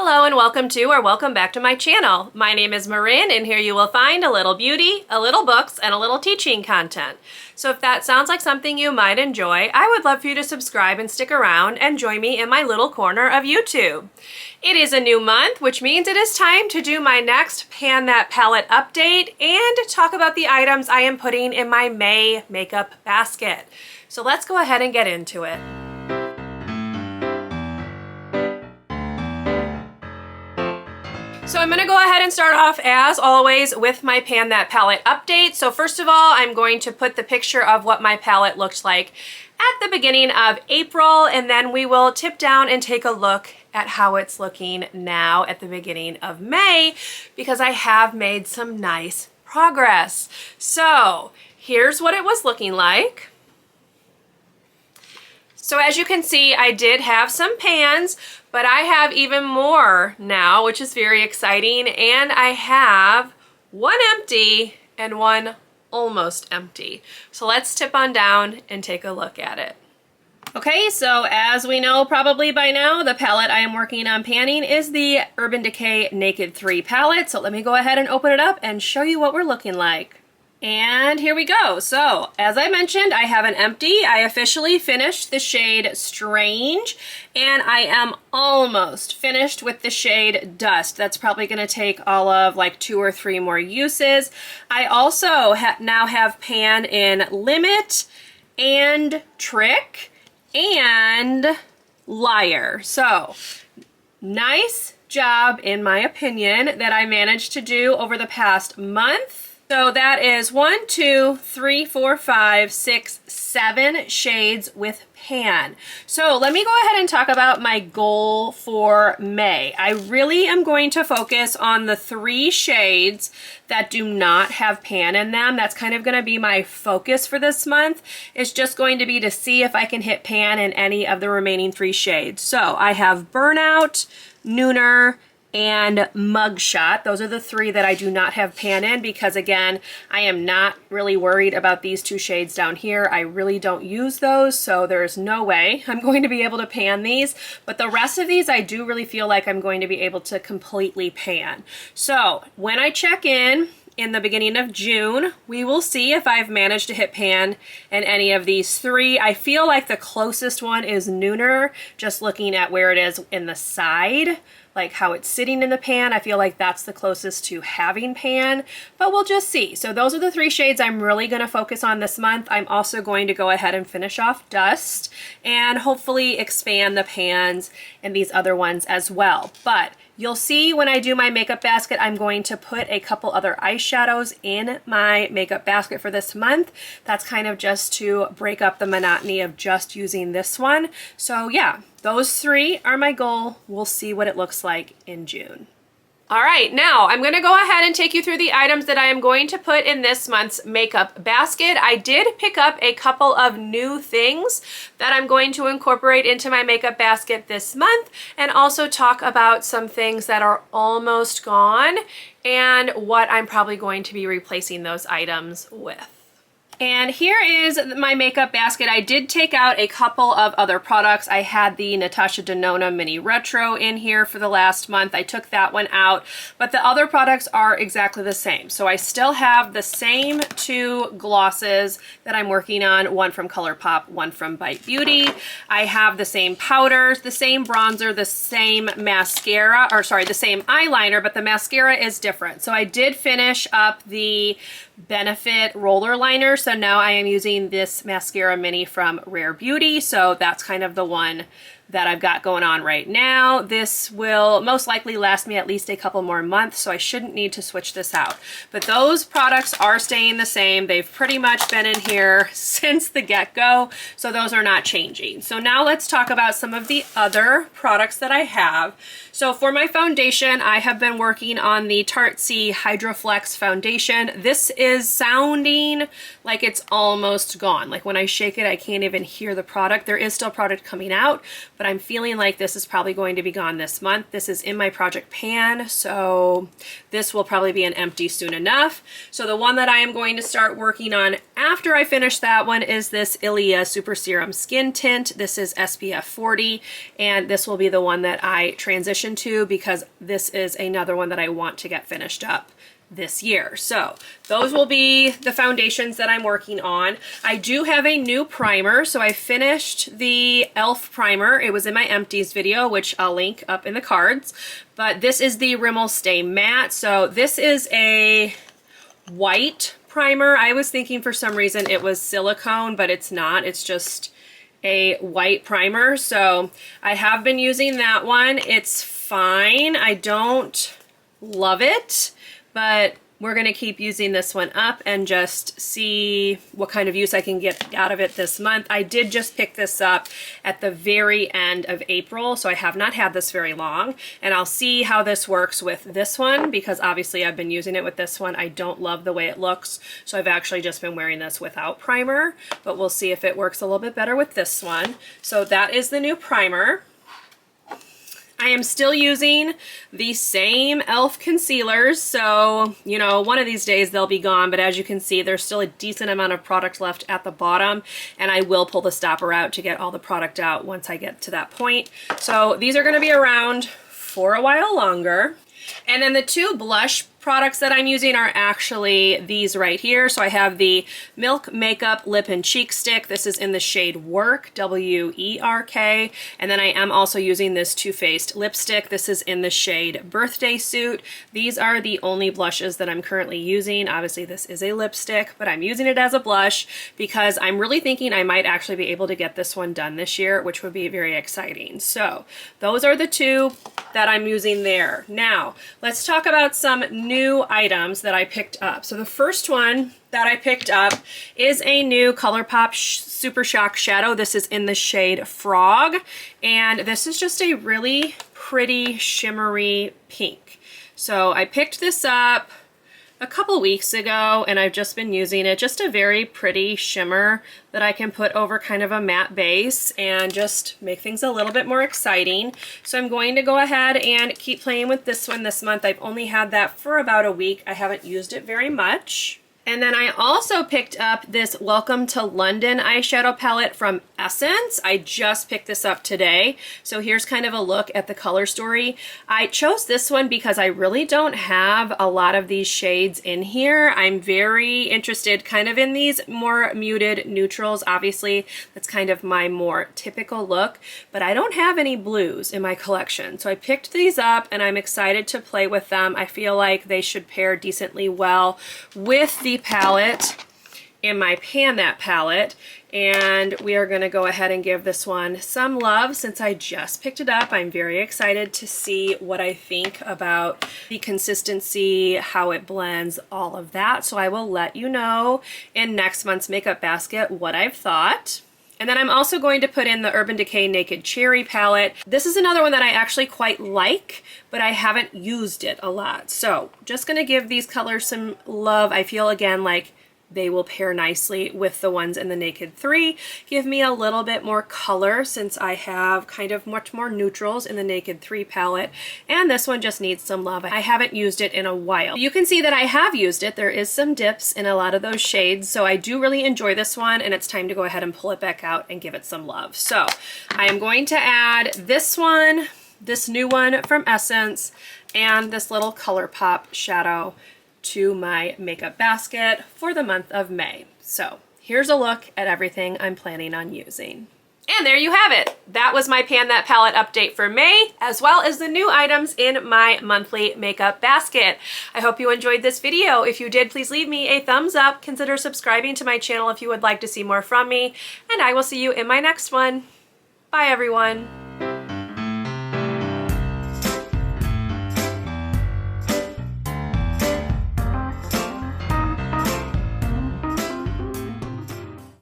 Hello and welcome to or welcome back to my channel. My name is Marin and here you will find a little beauty, a little books, and a little teaching content. So if that sounds like something you might enjoy, I would love for you to subscribe and stick around and join me in my little corner of YouTube. It is a new month, which means it is time to do my next Pan That Palette update and talk about the items I am putting in my May makeup basket. So let's go ahead and get into it. So I'm going to go ahead and start off, as always, with my Pan That Palette update. So first of all, I'm going to put the picture of what my palette looked like at the beginning of April, and then we will tip down and take a look at how it's looking now at the beginning of May, because I have made some nice progress. So here's what it was looking like. So as you can see, I did have some pans, but I have even more now, which is very exciting. And I have one empty and one almost empty. So let's tip on down and take a look at it. Okay, so as we know probably by now, the palette I am working on panning is the Urban Decay Naked 3 palette. So let me go ahead and open it up and show you what we're looking like. And here we go. So as I mentioned, I have an empty. I officially finished the shade Strange, and I am almost finished with the shade Dust. That's probably going to take all of like 2 or 3 more uses. I also now have pan in Limit and Trick and Liar. So nice job, in my opinion, that I managed to do over the past month. So that is 1, 2, 3, 4, 5, 6, 7 shades with pan. So let me go ahead and talk about my goal for May. I really am going to focus on the 3 shades that do not have pan in them. That's kind of going to be my focus for this month. It's just going to be to see if I can hit pan in any of the remaining 3 shades. So I have Burnout, Nooner, and Mugshot. Those are the 3 that I do not have pan in because, again, I am not really worried about these 2 shades down here. I really don't use those, so there's no way I'm going to be able to pan these. But the rest of these, I do really feel like I'm going to be able to completely pan. So when I check in the beginning of June, we will see if I've managed to hit pan in any of these 3. I feel like the closest one is Nooner, just looking at where it is in the side, like how it's sitting in the pan. I feel like that's the closest to having pan, but we'll just see. So those are the 3 shades I'm really going to focus on this month. I'm also going to go ahead and finish off Dust and hopefully expand the pans in these other ones as well. But you'll see when I do my makeup basket, I'm going to put a couple other eyeshadows in my makeup basket for this month. That's kind of just to break up the monotony of just using this one. So yeah, those 3 are my goal. We'll see what it looks like in June. All right, now I'm going to go ahead and take you through the items that I am going to put in this month's makeup basket. I did pick up a couple of new things that I'm going to incorporate into my makeup basket this month, and also talk about some things that are almost gone and what I'm probably going to be replacing those items with. And here is my makeup basket. I did take out a couple of other products. I had the Natasha Denona Mini Retro in here for the last month. I took that one out, but the other products are exactly the same. So I still have the same 2 glosses that I'm working on, one from ColourPop, one from Bite Beauty. I have the same powders, the same bronzer, the same mascara, or sorry, the same eyeliner, but the mascara is different. So I did finish up the Benefit roller liner, so now I am using this mascara mini from Rare Beauty, so that's kind of the one that I've got going on right now. This will most likely last me at least a couple more months, so I shouldn't need to switch this out. But those products are staying the same. They've pretty much been in here since the get-go, so those are not changing. So now let's talk about some of the other products that I have. So for my foundation, I have been working on the Tartsy Hydroflex foundation. This is sounding like it's almost gone. Like when I shake it, I can't even hear the product. There is still product coming out, but I'm feeling like this is probably going to be gone this month. This is in my project pan, so this will probably be an empty soon enough. So the one that I am going to start working on after I finish that one is this Ilia Super Serum Skin Tint. This is SPF 40, and this will be the one that I transition to because this is another one that I want to get finished up this year. So those will be the foundations that I'm working on. I do have a new primer. So I finished the e.l.f. primer. It was in my empties video, which I'll link up in the cards. But this is the Rimmel Stay Matte. So this is a white primer. I was thinking for some reason it was silicone, but it's not. It's just a white primer. So I have been using that one. It's fine. I don't love it, but we're going to keep using this one up and just see what kind of use I can get out of it this month. I did just pick this up at the very end of April, so I have not had this very long, and I'll see how this works with this one because obviously I've been using it with this one. I don't love the way it looks, so I've actually just been wearing this without primer, but we'll see if it works a little bit better with this one. So that is the new primer. I am still using the same e.l.f. concealers, so, you know, one of these days they'll be gone, but as you can see, there's still a decent amount of product left at the bottom, and I will pull the stopper out to get all the product out once I get to that point. So these are going to be around for a while longer. And then the two blush products that I'm using are actually these right here. So I have the Milk Makeup Lip and Cheek Stick. This is in the shade Work, W-E-R-K. And then I am also using this Too Faced lipstick. This is in the shade Birthday Suit. These are the only blushes that I'm currently using. Obviously this is a lipstick, but I'm using it as a blush because I'm really thinking I might actually be able to get this one done this year, which would be very exciting. So those are the two that I'm using there. Now, let's talk about some new items that I picked up. So the first one that I picked up is a new ColourPop Super Shock Shadow. This is in the shade Frog, and this is just a really pretty shimmery pink. So I picked this up a couple weeks ago and I've just been using it. Just a very pretty shimmer that I can put over kind of a matte base and just make things a little bit more exciting. So I'm going to go ahead and keep playing with this one this month. I've only had that for about a week. I haven't used it very much. And then I also picked up this Welcome to London eyeshadow palette from Essence. I just picked this up today. So here's kind of a look at the color story. I chose this one because I really don't have a lot of these shades in here. I'm very interested kind of in these more muted neutrals. Obviously, that's kind of my more typical look, but I don't have any blues in my collection. So I picked these up and I'm excited to play with them. I feel like they should pair decently well with the palette in my Pan That palette, and we are going to go ahead and give this one some love since I just picked it up. I'm very excited to see what I think about the consistency, how it blends, all of that. So I will let you know in next month's makeup basket what I've thought. And then I'm also going to put in the Urban Decay Naked Cherry palette. This is another one that I actually quite like, but I haven't used it a lot. So just gonna give these colors some love. I feel again like they will pair nicely with the ones in the Naked 3. Give me a little bit more color since I have kind of much more neutrals in the Naked 3 palette. And this one just needs some love. I haven't used it in a while. You can see that I have used it. There is some dips in a lot of those shades. So I do really enjoy this one, and it's time to go ahead and pull it back out and give it some love. So I am going to add this one, this new one from Essence, and this little ColourPop shadow to my makeup basket for the month of May. So here's a look at everything I'm planning on using. And there you have it. That was my Pan That palette update for May, as well as the new items in my monthly makeup basket. I hope you enjoyed this video. If you did, please leave me a thumbs up. Consider subscribing to my channel if you would like to see more from me, and I will see you in my next one. Bye, everyone.